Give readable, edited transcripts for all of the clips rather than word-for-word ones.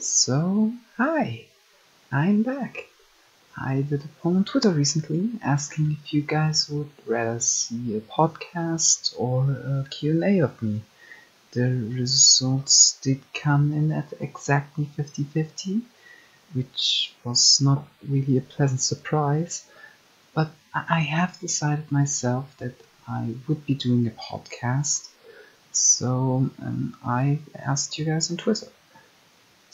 So, hi, I'm back. I did a poll on Twitter recently asking if you guys would rather see a podcast or a Q&A of me. The results did come in at exactly 50-50, which was not really a pleasant surprise, but I have decided myself that I would be doing a podcast, so I asked you guys on Twitter.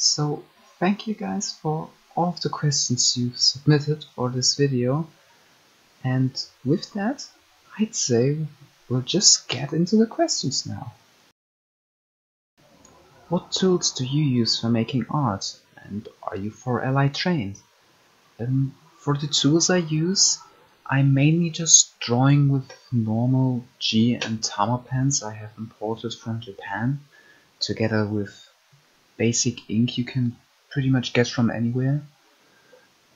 So thank you guys for all of the questions you've submitted for this video, and with that, I'd say we'll just get into the questions now. What tools do you use for making art, and are you 4Li trained? For the tools I use, I'm mainly just drawing with normal G and Tama pens I have imported from Japan, together with basic ink you can pretty much get from anywhere.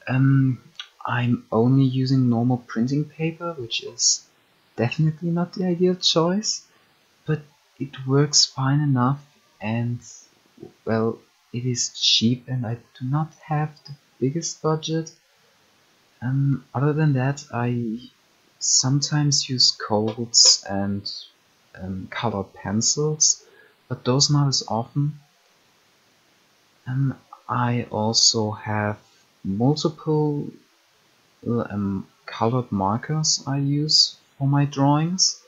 I'm only using normal printing paper, which is definitely not the ideal choice, but it works fine enough, and well, it is cheap and I do not have the biggest budget. Other than that, I sometimes use colds and colored pencils, but those not as often. I also have multiple colored markers I use for my drawings,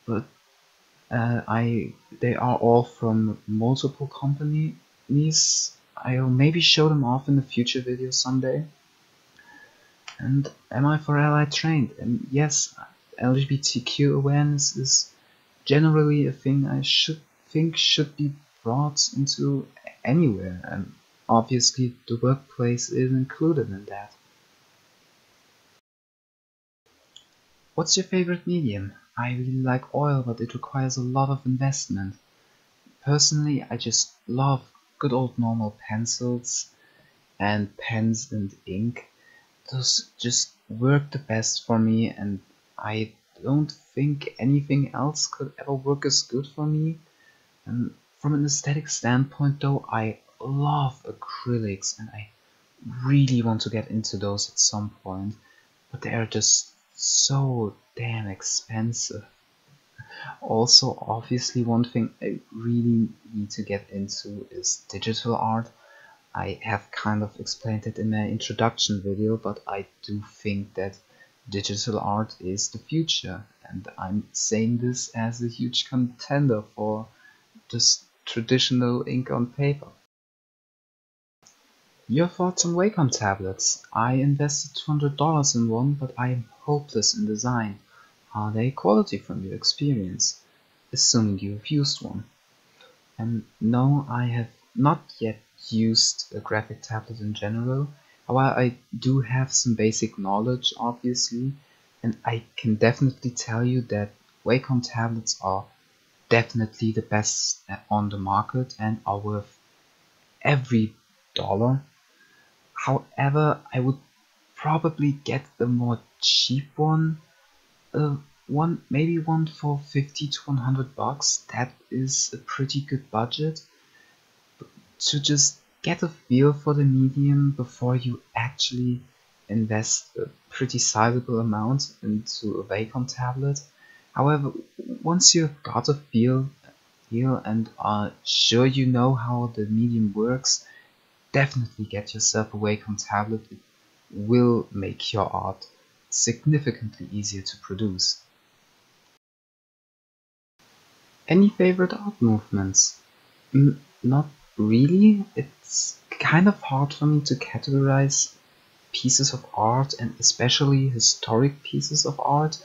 but they are all from multiple companies. I'll maybe show them off in a future video someday. And am I 4Li trained? And yes, LGBTQ awareness is generally a thing I think should be brought into anywhere, and obviously the workplace is included in that. What's your favorite medium? I really like oil, but it requires a lot of investment. Personally, I just love good old normal pencils and pens and ink. Those just work the best for me, and I don't think anything else could ever work as good for me. And from an aesthetic standpoint though, I love acrylics and I really want to get into those at some point, but they are just so damn expensive. Also, obviously, one thing I really need to get into is digital art. I have kind of explained it in my introduction video, but I do think that digital art is the future, and I'm saying this as a huge contender for just traditional ink on paper. Your thoughts on Wacom tablets? I invested $200 in one, but I am hopeless in design. Are they quality from your experience? Assuming you've used one. And no, I have not yet used a graphic tablet in general. However, I do have some basic knowledge, obviously, and I can definitely tell you that Wacom tablets are definitely the best on the market and are worth every dollar. However, I would probably get the more cheap one, maybe one for 50 to 100 bucks. That is a pretty good budget to just get a feel for the medium before you actually invest a pretty sizable amount into a Wacom tablet. However, once you've got a feel and are sure you know how the medium works, definitely get yourself a Wacom tablet. It will make your art significantly easier to produce. Any favorite art movements? Not really. It's kind of hard for me to categorize pieces of art, and especially historic pieces of art,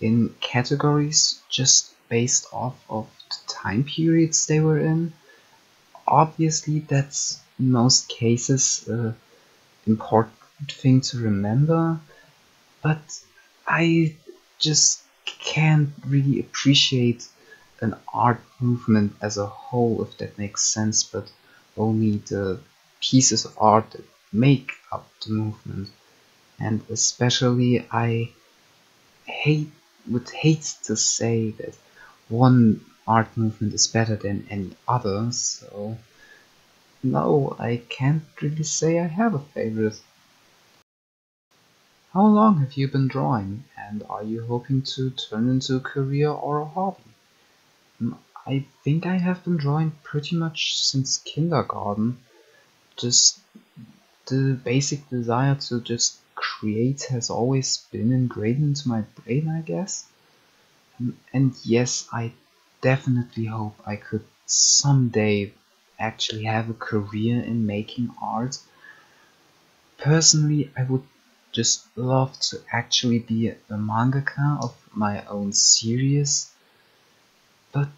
in categories just based off of the time periods they were in. Obviously, that's in most cases an important thing to remember, but I just can't really appreciate an art movement as a whole, if that makes sense, but only the pieces of art that make up the movement. And especially I would hate to say that one art movement is better than any other, so No, I can't really say I have a favorite. How long have you been drawing, and are you hoping to turn into a career or a hobby? I think I have been drawing pretty much since kindergarten. Just the basic desire to just create has always been ingrained into my brain, I guess. And yes, I definitely hope I could someday actually have a career in making art. Personally, I would just love to actually be a mangaka of my own series, but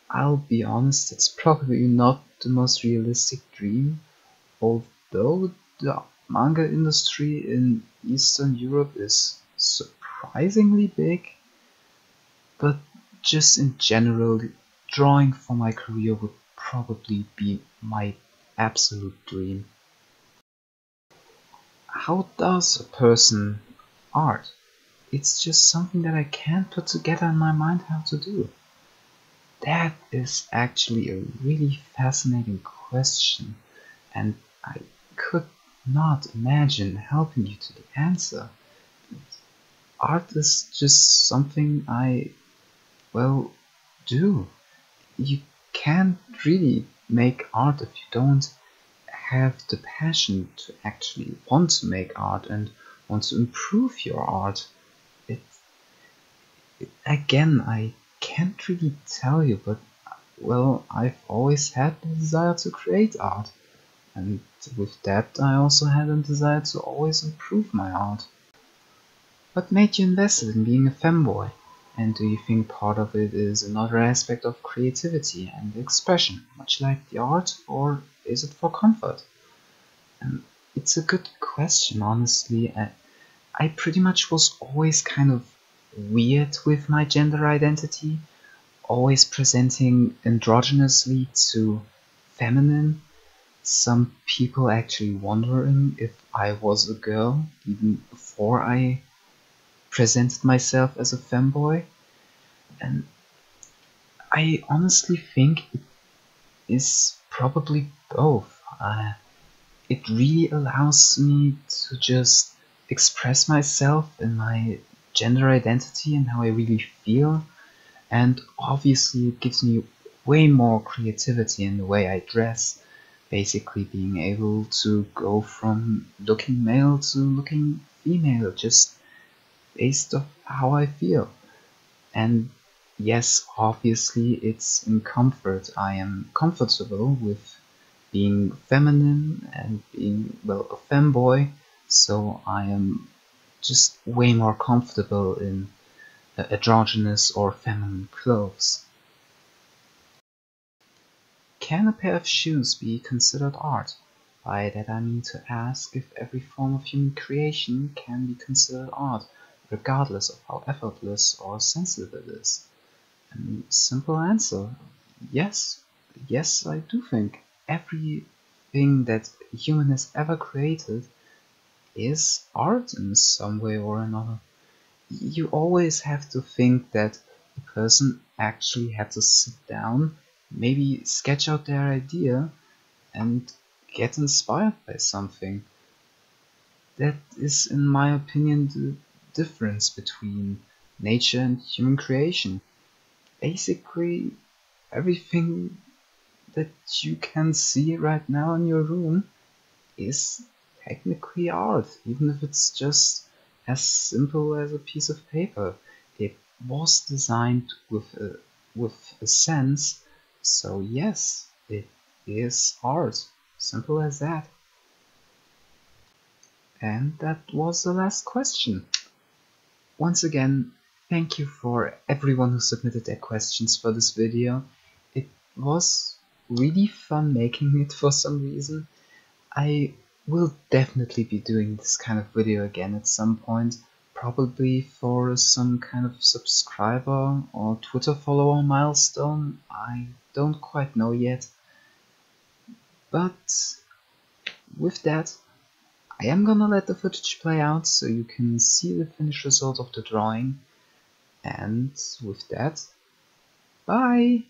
I'll be honest, it's probably not the most realistic dream, although the manga industry in Eastern Europe is surprisingly big. But just in general, drawing for my career would probably be my absolute dream. How does a person art? It's just something that I can't put together in my mind how to do. That is actually a really fascinating question, and I could not imagine helping you to the answer. Art is just something I, well, do. You can't really make art if you don't have the passion to actually want to make art and want to improve your art. It, again, I can't really tell you, but well, I've always had the desire to create art, and with that, I also had a desire to always improve my art. What made you invested in being a femboy? And do you think part of it is another aspect of creativity and expression, much like the art, or is it for comfort? And it's a good question, honestly. I pretty much was always kind of weird with my gender identity, always presenting androgynously to feminine. Some people actually wondering if I was a girl even before I presented myself as a femboy. And I honestly think it is probably both. It really allows me to just express myself and my gender identity and how I really feel, and obviously it gives me way more creativity in the way I dress, basically being able to go from looking male to looking female just based on how I feel. And yes, obviously it's in comfort. I am comfortable with being feminine and being, well, a femboy, so I am just way more comfortable in androgynous or feminine clothes. Can a pair of shoes be considered art? By that I mean to ask if every form of human creation can be considered art, regardless of how effortless or sensitive it is. And simple answer, yes. Yes, I do think everything that a human has ever created is art in some way or another. You always have to think that the person actually had to sit down, maybe sketch out their idea, and get inspired by something. That is, in my opinion, the difference between nature and human creation. Basically, everything that you can see right now in your room is technically art, even if it's just as simple as a piece of paper. It was designed with a sense, so yes, it is art. Simple as that. And that was the last question. Once again, thank you for everyone who submitted their questions for this video. It was really fun making it for some reason. I will definitely be doing this kind of video again at some point, probably for some kind of subscriber or Twitter follower milestone. I don't quite know yet. But with that, I am gonna let the footage play out so you can see the finished result of the drawing. And with that, bye!